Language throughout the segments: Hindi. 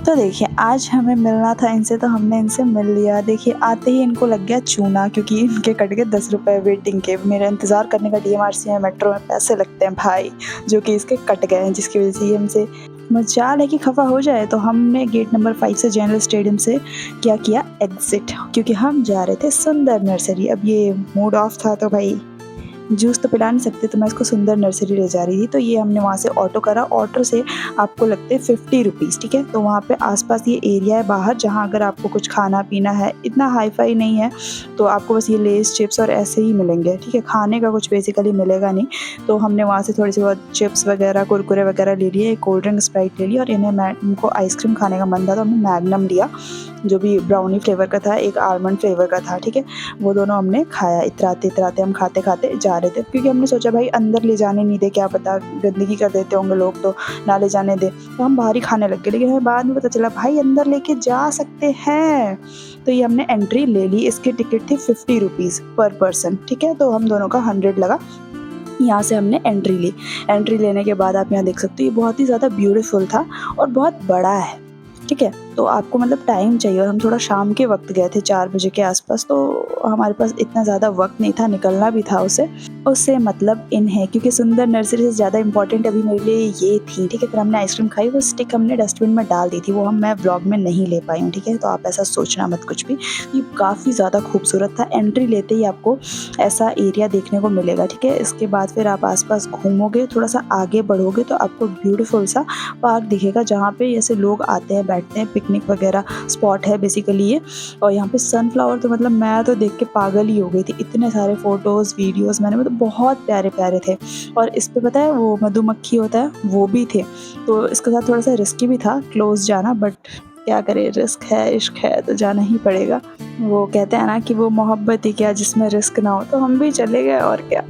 तो देखिए आज हमें मिलना था इनसे, तो हमने इनसे मिल लिया। देखिए आते ही इनको लग गया चूना, क्योंकि इनके कट गए 10 रुपए वेटिंग के। मेरा इंतज़ार करने का डीएमआरसी में मेट्रो में पैसे लगते हैं भाई, जो कि इसके कट गए हैं, जिसकी वज़ह से ये हमसे मजाल है कि खफ़ा हो जाए। तो हमने गेट नंबर 5 से जनरल स्टेडियम से क्या किया, एग्ज़िट, क्योंकि हम जा रहे थे सुंदर नर्सरी। अब ये मूड ऑफ था तो भाई जूस तो पिला नहीं सकते, तो मैं इसको सुंदर नर्सरी ले जा रही थी। तो ये हमने वहाँ से ऑटो करा, ऑटो से आपको लगते हैं 50 रुपीज़, ठीक है। तो वहाँ पे आसपास ये एरिया है बाहर, जहाँ अगर आपको कुछ खाना पीना है, इतना हाई फाई नहीं है, तो आपको बस ये लेस चिप्स और ऐसे ही मिलेंगे, ठीक है। खाने का कुछ बेसिकली मिलेगा नहीं। तो हमने वहाँ से थोड़ी सी बहुत चिप्स वगैरह, कुरकुरे वगैरह ले लिए, एक कोल्ड ड्रिंक स्प्राइट ले ली, और इनको आइसक्रीम खाने का मन था, तो हमने मैग्नम लिया, जो भी ब्राउनी फ्लेवर का था, एक आलमंड फ्लेवर का था, ठीक है। वो दोनों हमने खाया। इतराते इतराते हम खाते खाते जा रहे थे, क्योंकि हमने सोचा भाई अंदर ले जाने नहीं दे, क्या पता गंदगी कर देते होंगे लोग, तो ना ले जाने दे। तो हम बाहर ही खाने लग गए, लेकिन हमें बाद में पता चला भाई अंदर लेके जा सकते हैं। तो ये हमने एंट्री ले ली। इसकी टिकट थी 50 रुपीज़ पर पर्सन, ठीक है। तो हम दोनों का 100 लगा। यहाँ से हमने एंट्री ली। एंट्री लेने के बाद आप यहाँ देख सकते हो, ये बहुत ही ज़्यादा ब्यूटीफुल था और बहुत बड़ा है, ठीक है। तो आपको मतलब टाइम चाहिए, और हम थोड़ा शाम के वक्त गए थे 4 बजे के आसपास, तो हमारे पास इतना ज़्यादा वक्त नहीं था, निकलना भी था उससे मतलब है, क्योंकि सुंदर नर्सरी से ज़्यादा इंपॉर्टेंट अभी मेरे लिए ये थी, ठीक है। फिर हमने आइसक्रीम खाई, वो स्टिक हमने डस्टबिन में डाल दी थी, वो मैं व्लॉग में नहीं ले पाई हूँ, ठीक है। तो आप ऐसा सोचना मत कुछ भी। ये काफ़ी ज़्यादा खूबसूरत था। एंट्री लेते ही आपको ऐसा एरिया देखने को मिलेगा, ठीक है। इसके बाद फिर आप आसपास घूमोगे, थोड़ा सा आगे बढ़ोगे, तो आपको ब्यूटीफुल सा पार्क दिखेगा, जहाँ पे ऐसे लोग आते हैं, बैठते हैं, पिकनिक वगैरह स्पॉट है बेसिकली ये। और यहाँ पे सनफ्लावर तो मतलब मैं तो देख के पागल ही हो गई थी। इतने सारे फ़ोटोज़ वीडियोज़ मैंने, मतलब बहुत प्यारे प्यारे थे। और इस पे पता है वो मधुमक्खी होता है, वो भी थे। तो इसके साथ थोड़ा सा रिस्की भी था क्लोज़ जाना, बट क्या करें, रिस्क है, इश्क है, तो जाना ही पड़ेगा। वो कहते हैं ना कि वो मोहब्बत ही क्या जिसमें रिस्क ना हो, तो हम भी चले गए, और क्या।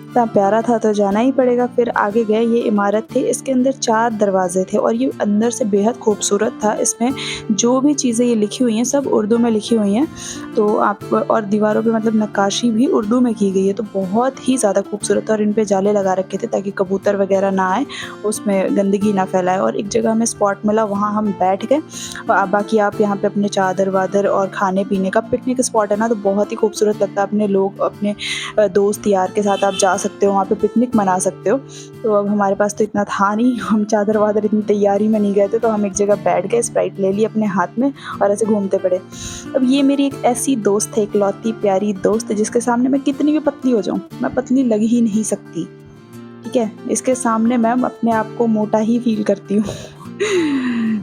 इतना प्यारा था तो जाना ही पड़ेगा। फिर आगे गए, ये इमारत थी, इसके अंदर 4 दरवाजे थे, और ये अंदर से बेहद खूबसूरत था। इसमें जो भी चीज़ें ये लिखी हुई हैं सब उर्दू में लिखी हुई हैं, तो आप, और दीवारों पे मतलब नक्काशी भी उर्दू में की गई है, तो बहुत ही ज़्यादा खूबसूरत। और इन पे जाले लगा रखे थे ताकि कबूतर वगैरह ना आए, उसमें गंदगी ना फैलाए। और एक जगह हमें स्पॉट मिला, वहाँ हम बैठ गए। बाकी आप यहाँ पे अपने चादर वादर और खाने पीने का पिकनिक स्पॉट है ना, तो बहुत ही खूबसूरत लगता है। अपने लोग, अपने दोस्त यार के साथ आप जा सकते हो, वहाँ पे पिकनिक मना सकते हो। तो अब हमारे पास तो इतना था नहीं, हम चादर वादर इतनी तैयारी में नहीं गए थे, तो हम एक जगह बैठ गए, स्प्राइट ले ली अपने हाथ में और ऐसे घूमते पड़े। अब ये मेरी एक ऐसी दोस्त है, इकलौती प्यारी दोस्त है, जिसके सामने मैं कितनी भी पतली हो जाऊँ, मैं पतली लग ही नहीं सकती, ठीक है। इसके सामने मैं अपने आप को मोटा ही फील करती हूँ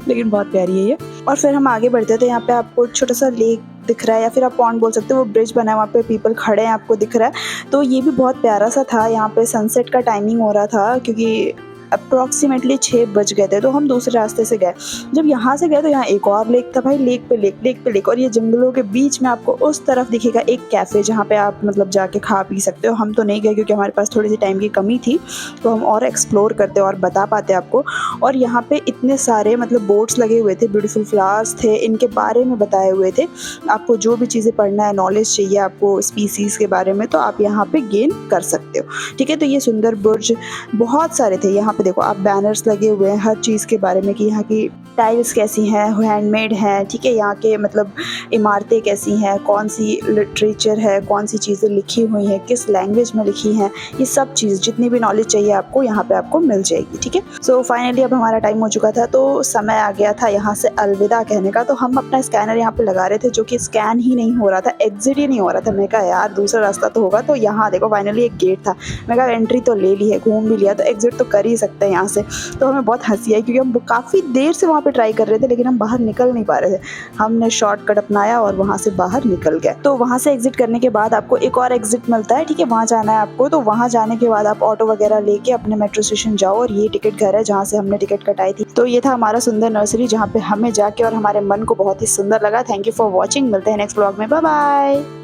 लेकिन बहुत प्यारी है ये। और फिर हम आगे बढ़ते थे, यहाँ पे आपको छोटा सा लेक दिख रहा है, या फिर आप पॉन्ड बोल सकते हो, वो ब्रिज बना है, वहाँ पे पीपल खड़े हैं, आपको दिख रहा है। तो ये भी बहुत प्यारा सा था। यहाँ पे सनसेट का टाइमिंग हो रहा था, क्योंकि अप्रॉक्सीमेटली 6 बज गए थे, तो हम दूसरे रास्ते से गए। जब यहाँ से गए तो यहाँ एक और लेक था भाई, लेक पे लेक, लेक पे लेक, और ये जंगलों के बीच में आपको उस तरफ दिखेगा एक कैफ़े, जहाँ पे आप मतलब जाके खा पी सकते हो। हम तो नहीं गए, क्योंकि हमारे पास थोड़ी सी टाइम की कमी थी, तो हम और एक्सप्लोर करते और बता पाते आपको। और यहाँ पे इतने सारे मतलब बोर्ड्स लगे हुए थे, ब्यूटीफुल फ्लावर्स थे, इनके बारे में बताए हुए थे। आपको जो भी चीज़ें पढ़ना है, नॉलेज चाहिए आपको स्पीसीज़ के बारे में, तो आप यहाँ पे गेन कर सकते हो, ठीक है। तो ये सुंदर बुर्ज बहुत सारे थे। यहाँ पे देखो आप, बैनर्स लगे हुए हैं हर चीज़ के बारे में, कि यहाँ की टाइल्स कैसी हैं, हैंडमेड हैं, ठीक है। यहाँ के मतलब इमारतें कैसी हैं, कौन सी लिटरेचर है, कौन सी चीज़ें लिखी हुई हैं, किस लैंग्वेज में लिखी हैं, ये सब चीज़ जितनी भी नॉलेज चाहिए आपको यहाँ पे आपको मिल जाएगी, ठीक है। सो फाइनली अब हमारा टाइम हो चुका था, तो समय आ गया था यहाँ से अलविदा कहने का। तो हम अपना स्कैनर यहाँ पे लगा रहे थे, जो कि स्कैन ही नहीं हो रहा था, एग्जिट ही नहीं हो रहा था। मैं कहा यार दूसरा रास्ता तो होगा। तो यहाँ देखो फाइनली एक गेट था, मैं कहा एंट्री तो ले ली है, घूम भी लिया, तो एग्जिट तो कर ही सकते हैं यहाँ से। तो हमें बहुत हंसी आई, क्योंकि हम काफ़ी देर से वहाँ पे ट्राई कर रहे थे, लेकिन हम बाहर निकल नहीं पा रहे थे। हमने शॉर्टकट अपनाया और वहाँ से बाहर निकल गए। तो वहाँ से एग्जिट करने के बाद आपको एक और एग्जिट मिलता है, ठीक है, वहाँ जाना है आपको। तो वहाँ जाने के बाद आप ऑटो वगैरह लेके अपने मेट्रो स्टेशन जाओ, और ये टिकट घर है जहाँ से हमने टिकट कटाई थी। तो ये था हमारा सुंदर नर्सरी, जहाँ पे हमें जाके और हमारे मन को बहुत ही सुंदर लगा। थैंक यू फॉर वॉचिंग, मिलते हैं नेक्स्ट ब्लॉग में, बाय बाय।